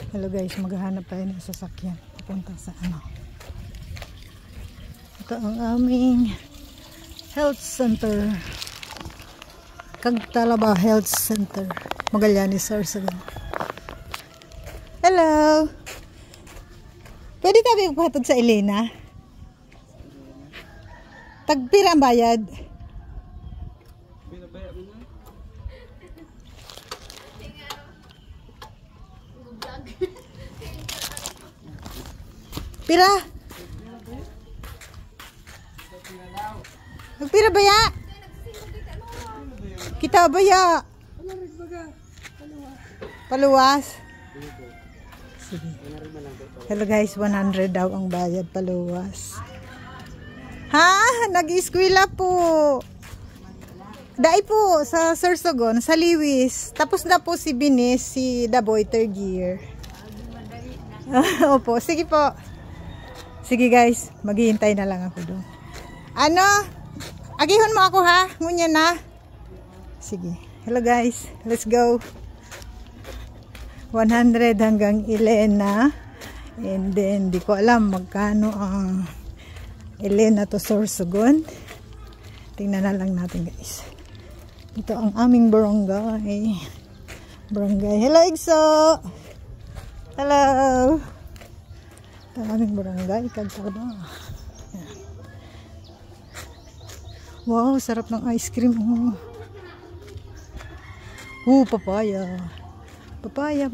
Hello guys, maghahanap tayo ng sasakyan papunta sa ano. Ito ang aming health center. Cagtalaba Health Center, Magallanes, Sorsogon. Hello! Pwede tayo magpahatod sa Elena? Tagpira ang bayad? Pira? Magpira ba ya? Kita ba ya? Paluwas? Sige. Hello guys, 100 daw ang bayad paluwas. Ha? Nag-eskwela po. Dai po sa Sorsogon, sa Liwis. Tapos na po si Binis, si Daboy, 3rd year. Opo, sige po. Sige guys, maghihintay na lang ako doon. Ano? Agihon mo ako ha? Ngunya na. Sige. Hello guys, let's go. 100 hanggang Elena. And then, di ko alam magkano ang Elena to Sorsogon. Tingnan na lang natin guys. Ito ang aming barangay. Hello Igso! Hello! Ito ang aming barangay. Cagtalaba. Wow, sarap ng ice cream. Papaya. Papaya.